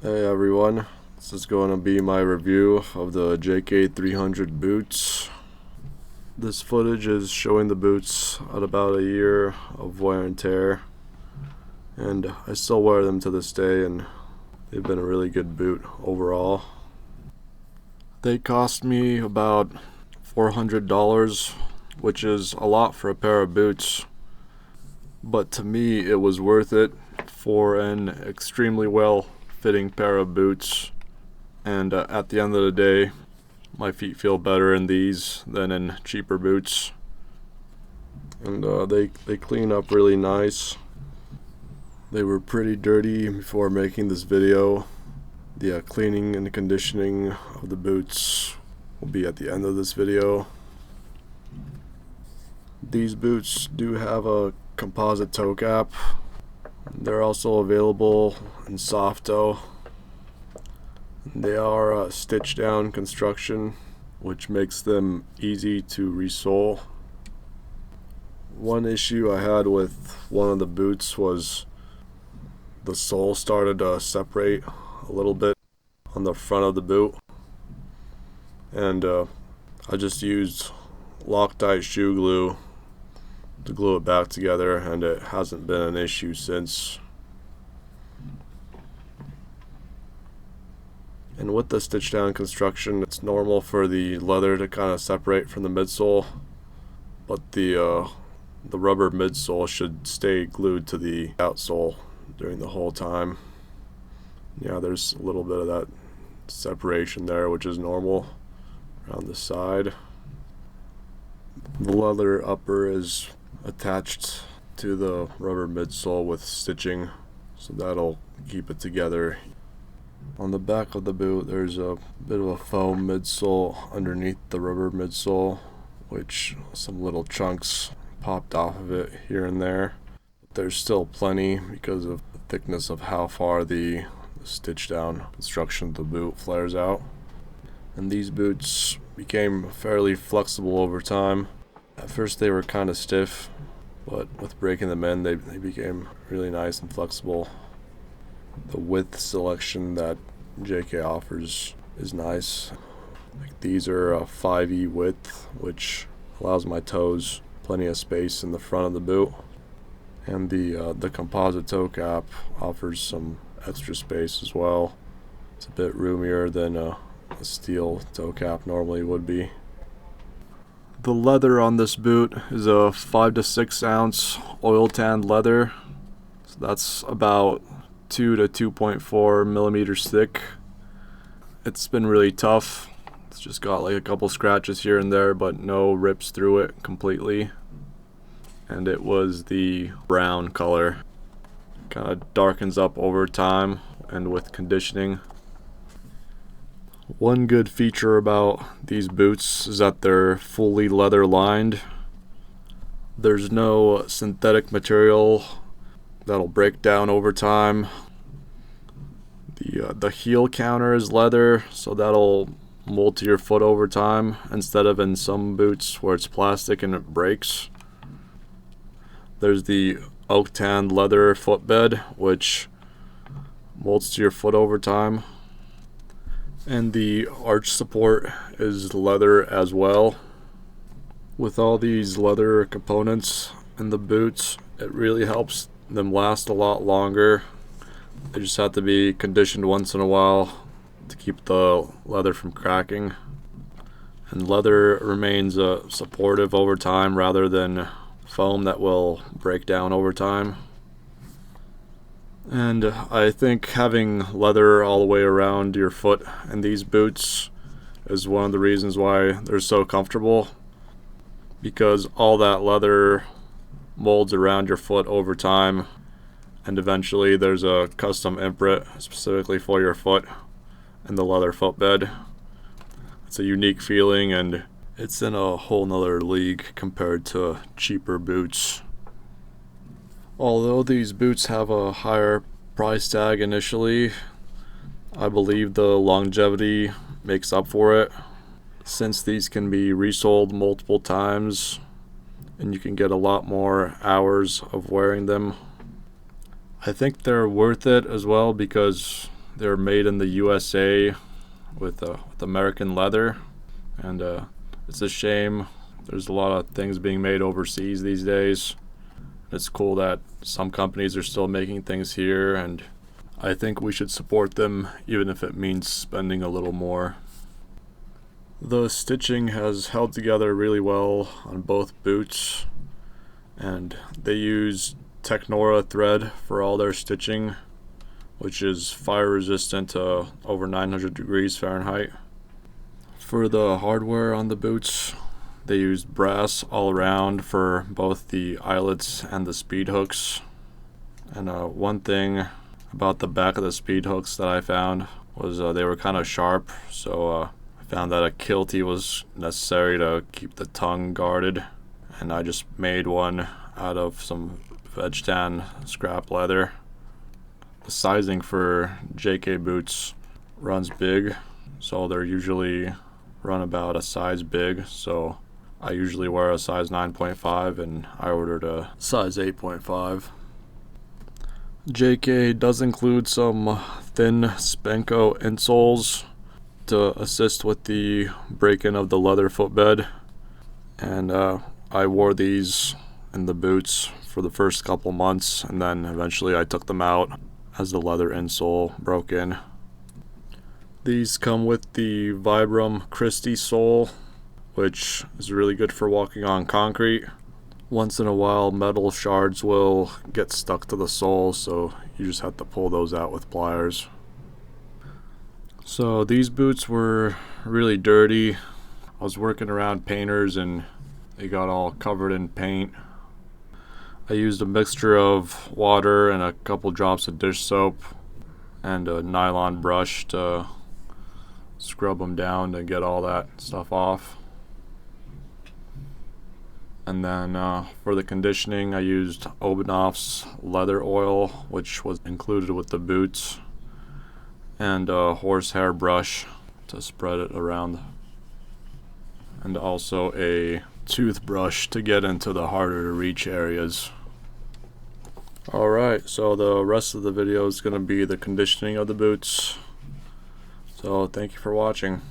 Hey everyone, this is going to be my review of the JK 300 boots. This footage is showing the boots at about a year of wear and tear, and I still wear them to this day, and they've been a really good boot overall. They cost me about $400, which is a lot for a pair of boots, but to me it was worth it for an extremely well fitting pair of boots, and at the end of the day my feet feel better in these than in cheaper boots, and they clean up really nice. They were pretty dirty before making this video. The cleaning and conditioning of the boots will be at the end of this video. These boots do have a composite toe cap. They're also available in soft toe. They are stitched down construction, which makes them easy to resole. One issue I had with one of the boots was the sole started to separate a little bit on the front of the boot, and I just used Loctite shoe glue to glue it back together, and it hasn't been an issue since. And with the stitch down construction, it's normal for the leather to kind of separate from the midsole, but the rubber midsole should stay glued to the outsole during the whole time. Yeah, there's a little bit of that separation there, which is normal around the side. The leather upper is attached to the rubber midsole with stitching, so that'll keep it together. On the back of the boot there's a bit of a foam midsole underneath the rubber midsole, which some little chunks popped off of it here and there. There's still plenty because of the thickness of how far the stitch down construction of the boot flares out. And these boots became fairly flexible over time. At first they were kind of stiff, but with breaking them in they became really nice and flexible. The width selection that JK offers is nice. Like, these are a 5E width, which allows my toes plenty of space in the front of the boot. And the composite toe cap offers some extra space as well. It's a bit roomier than a steel toe cap normally would be. The leather on this boot is a 5 to 6 ounce oil tanned leather, so that's about 2 to 2.4 millimeters thick. It's been really tough. It's just got like a couple scratches here and there, but no rips through it completely. And it was the brown color. Kind of darkens up over time and with conditioning. One good feature about these boots is that they're fully leather lined. There's no synthetic material that'll break down over time. The heel counter is leather, so that'll mold to your foot over time instead of in some boots where it's plastic and it breaks. There's the oak tanned leather footbed, which molds to your foot over time. And the arch support is leather as well. With all these leather components in the boots, it really helps them last a lot longer. They just have to be conditioned once in a while to keep the leather from cracking. And leather remains supportive over time rather than foam that will break down over time. And I think having leather all the way around your foot in these boots is one of the reasons why they're so comfortable, because all that leather molds around your foot over time, and eventually there's a custom imprint specifically for your foot in the leather footbed. It's a unique feeling, and it's in a whole nother league compared to cheaper boots. Although these boots have a higher price tag initially, I believe the longevity makes up for it, since these can be resold multiple times and you can get a lot more hours of wearing them. I think they're worth it as well because They're made in the USA with American leather, and it's a shame there's a lot of things being made overseas these days. It's cool that some companies are still making things here, and I think we should support them even if it means spending a little more. The stitching has held together really well on both boots, and they use Technora thread for all their stitching, which is fire resistant to over 900 degrees Fahrenheit. For the hardware on the boots, they used brass all around for both the eyelets and the speed hooks. And one thing about the back of the speed hooks that I found was they were kind of sharp, so I found that a kiltie was necessary to keep the tongue guarded, and I just made one out of some veg tan scrap leather. The sizing for JK boots runs big, so they're usually run about a size big, so I usually wear a size 9.5 and I ordered a size 8.5. JK does include some thin Spenco insoles to assist with the break-in of the leather footbed, and I wore these in the boots for the first couple months, and then eventually I took them out as the leather insole broke in. These come with the Vibram Christie sole, which is really good for walking on concrete. Once in a while, metal shards will get stuck to the sole, so you just have to pull those out with pliers. So these boots were really dirty. I was working around painters and they got all covered in paint. I used a mixture of water and a couple drops of dish soap and a nylon brush to scrub them down to get all that stuff off. And then for the conditioning, I used Obanoff's leather oil, which was included with the boots, and a horsehair brush to spread it around, and also a toothbrush to get into the harder to reach areas. Alright, so the rest of the video is going to be the conditioning of the boots. So thank you for watching.